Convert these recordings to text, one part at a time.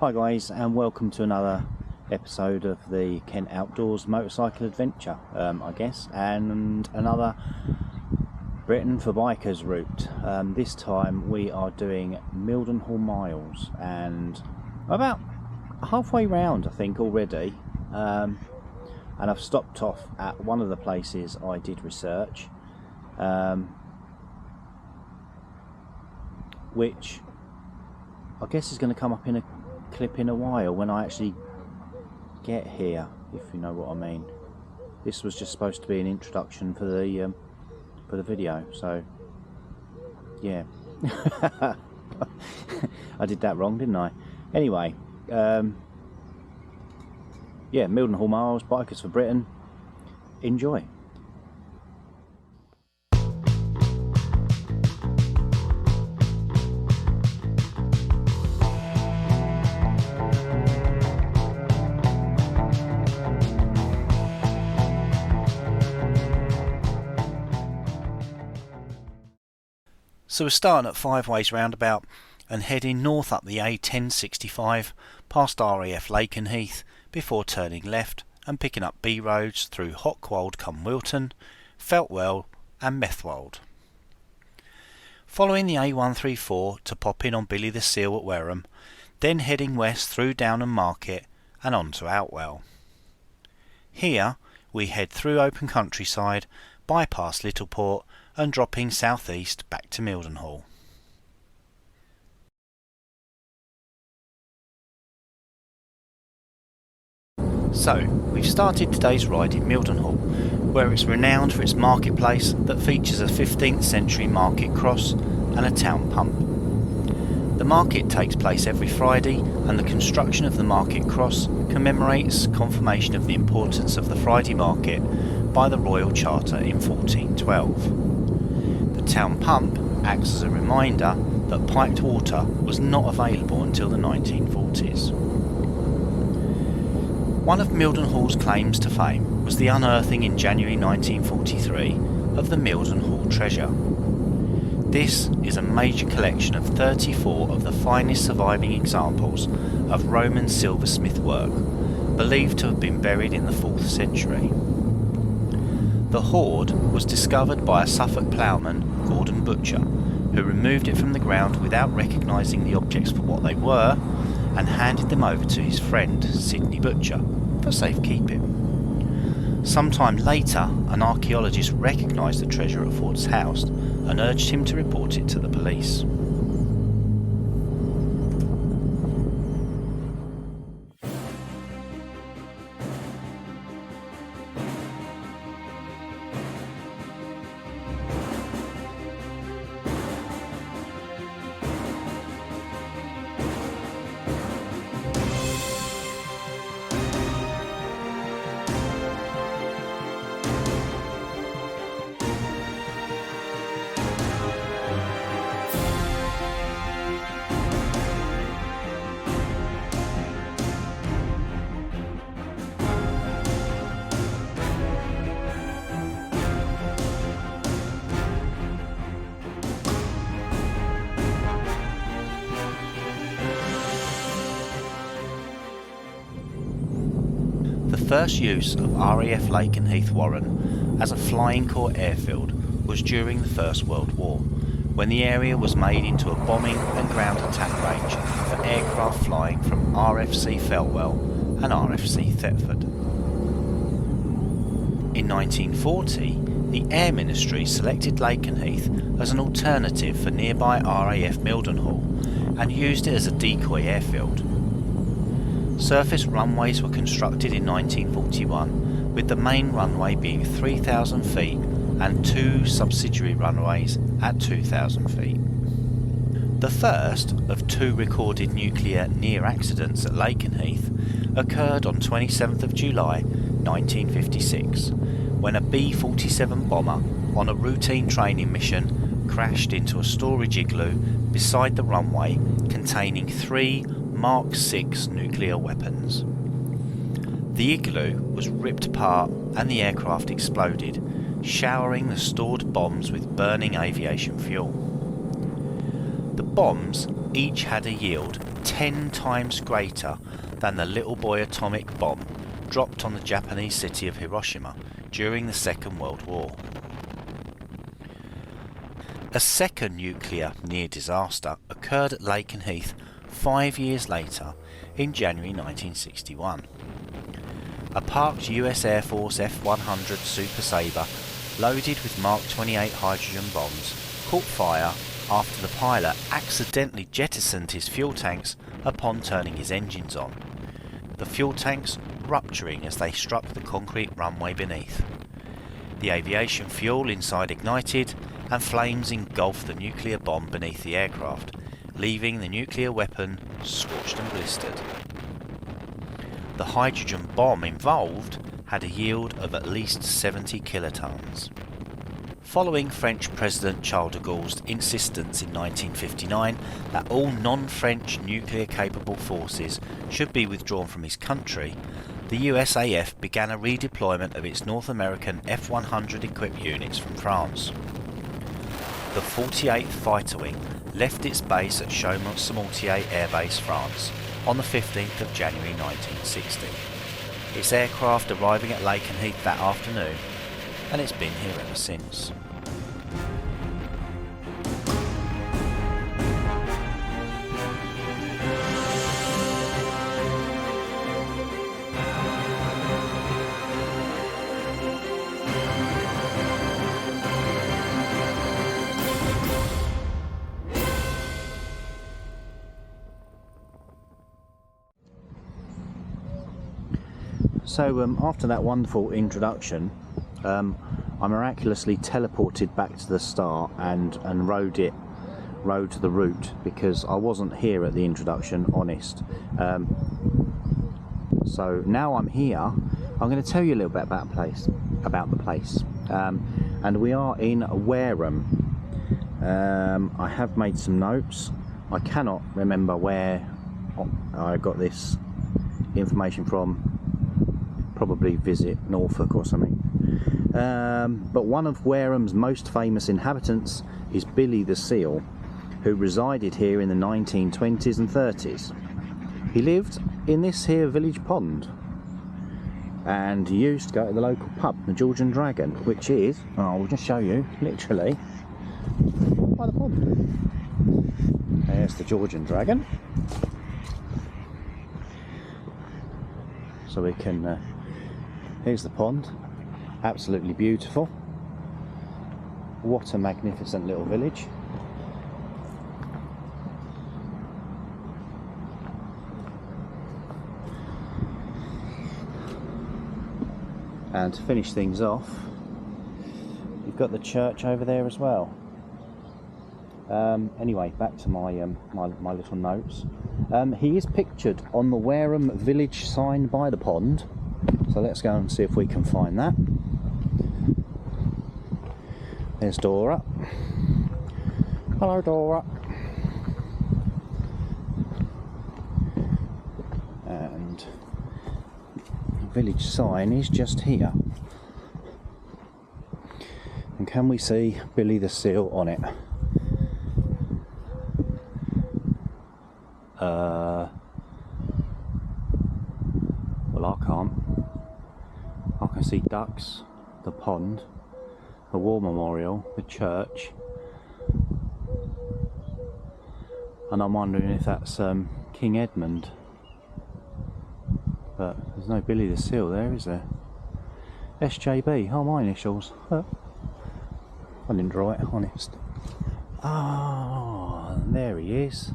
Hi guys, and welcome to another episode of the Kent Outdoors motorcycle adventure, I guess, and another Britain for Bikers route. This time we are doing Mildenhall Miles, and about halfway round I think already, and I've stopped off at one of the places I did research, which I guess is going to come up in a clip in a while when I actually get here, if you know what I mean. This was just supposed to be an introduction for the video, so yeah. I did that wrong, didn't I? Anyway, yeah, Mildenhall Miles, Bikers for Britain. Enjoy. So we're starting at Five Ways roundabout and heading north up the A1065 past RAF Lakenheath before turning left and picking up B roads through Hockwold cum Wilton, Feltwell and Methwold. Following the A134 to pop in on Billy the Seal at Wareham, then heading west through Downham Market and on to Outwell. Here we head through open countryside, bypass Littleport and dropping southeast back to Mildenhall. So, we've started today's ride in Mildenhall, where it's renowned for its marketplace that features a 15th century market cross and a town pump. The market takes place every Friday, and the construction of the market cross commemorates confirmation of the importance of the Friday market by the Royal Charter in 1412. The town pump acts as a reminder that piped water was not available until the 1940s. One of Mildenhall's claims to fame was the unearthing in January 1943 of the Mildenhall treasure. This is a major collection of 34 of the finest surviving examples of Roman silversmith work, believed to have been buried in the 4th century. The hoard was discovered by a Suffolk ploughman, Gordon Butcher, who removed it from the ground without recognising the objects for what they were and handed them over to his friend, Sidney Butcher, for safekeeping. Sometime later, an archaeologist recognised the treasure at Ford's house and urged him to report it to the police. The first use of RAF Lakenheath Warren as a flying corps airfield was during the First World War, when the area was made into a bombing and ground attack range for aircraft flying from RFC Feltwell and RFC Thetford. In 1940, the Air Ministry selected Lakenheath as an alternative for nearby RAF Mildenhall and used it as a decoy airfield. Surface runways were constructed in 1941, with the main runway being 3,000 feet and 2 subsidiary runways at 2,000 feet. The first of 2 recorded nuclear near accidents at Lakenheath occurred on 27th of July 1956, when a B-47 bomber on a routine training mission crashed into a storage igloo beside the runway containing 3 Mark 6 nuclear weapons. The igloo was ripped apart and the aircraft exploded, showering the stored bombs with burning aviation fuel. The bombs each had a yield 10 times greater than the little boy atomic bomb dropped on the Japanese city of Hiroshima during the Second World War. A second nuclear near disaster occurred at Lakenheath 5 years later in January 1961. A parked US Air Force F-100 Super Sabre loaded with Mark 28 hydrogen bombs caught fire after the pilot accidentally jettisoned his fuel tanks upon turning his engines on, the fuel tanks rupturing as they struck the concrete runway beneath. The aviation fuel inside ignited and flames engulfed the nuclear bomb beneath the aircraft, leaving the nuclear weapon scorched and blistered. The hydrogen bomb involved had a yield of at least 70 kilotons. Following French President Charles de Gaulle's insistence in 1959 that all non-French nuclear-capable forces should be withdrawn from his country, the USAF began a redeployment of its North American F-100 equipped units from France. The 48th Fighter Wing left its base at Chaumont-Samortier Air Base, France, on the 15th of January 1960. Its aircraft arriving at Lakenheath that afternoon, and it's been here ever since. So after that wonderful introduction, I miraculously teleported back to the start and rode the route, because I wasn't here at the introduction, honest. So now I'm here. I'm going to tell you a little bit about the place. And we are in Wareham. I have made some notes. I cannot remember where I got this information from. Probably Visit Norfolk or something. But one of Wareham's most famous inhabitants is Billy the Seal, who resided here in the 1920s and 30s. He lived in this here village pond, and he used to go to the local pub, the George and Dragon, which is, I'll just show you, literally, by the pond. There's the George and Dragon. So we can, here's the pond, absolutely beautiful. What a magnificent little village. And to finish things off, you've got the church over there as well. Anyway, back to my my little notes. He is pictured on the Wareham village sign by the pond, so let's go and see if we can find that. There's Dora. Hello, Dora. And the village sign is just here. And can we see Billy the Seal on it? Well, I can't. I can see ducks, the pond, the war memorial, the church, and I'm wondering if that's King Edmund. But there's no Billy the Seal there, is there? SJB, oh, my initials. I didn't draw it, honest. Ah, there he is.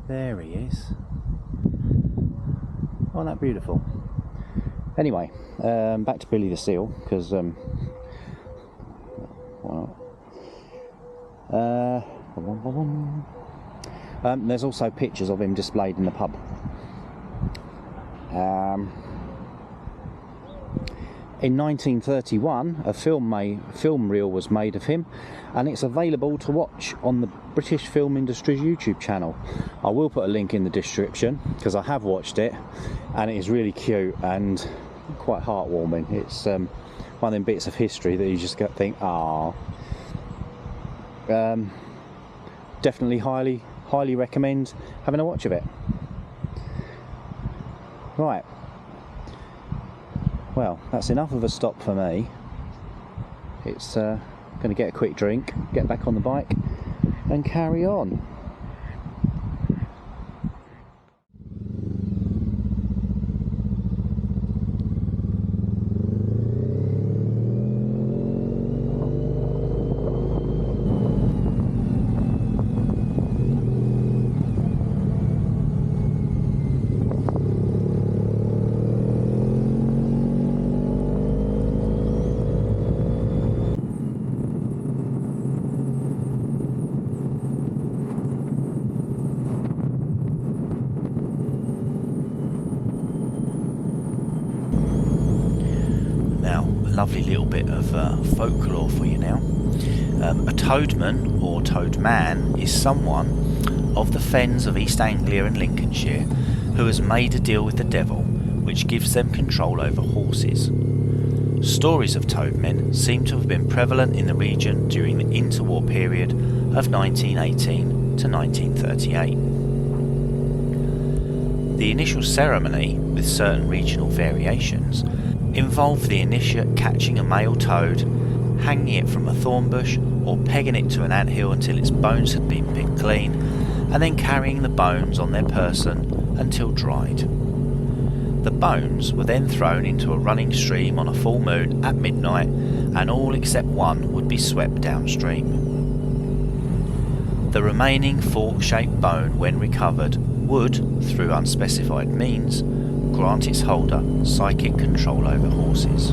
There he is. Oh, isn't that beautiful? Anyway, back to Billy the Seal, because there's also pictures of him displayed in the pub. In 1931, a film reel was made of him, and it's available to watch on the British Film Industry's YouTube channel. I will put a link in the description, because I have watched it, and it is really cute and quite heartwarming. It's one of them bits of history that you just think, ah. definitely highly recommend having a watch of it. Right, well, that's enough of a stop for me. It's going to get a quick drink, get back on the bike and carry on. Lovely little bit of folklore for you now. A toadman or toadman is someone of the fens of East Anglia and Lincolnshire who has made a deal with the devil which gives them control over horses. Stories of toadmen seem to have been prevalent in the region during the interwar period of 1918 to 1938. The initial ceremony, with certain regional variations, involved the initiate catching a male toad, hanging it from a thorn bush or pegging it to an anthill until its bones had been picked clean, and then carrying the bones on their person until dried. The bones were then thrown into a running stream on a full moon at midnight, and all except one would be swept downstream. The remaining fork-shaped bone, when recovered, would, through unspecified means, grant its holder psychic control over horses.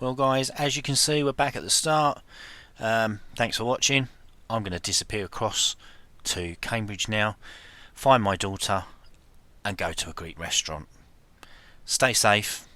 Well guys, as you can see, we're back at the start. Thanks for watching. I'm going to disappear across to Cambridge now, find my daughter and go to a Greek restaurant. Stay safe.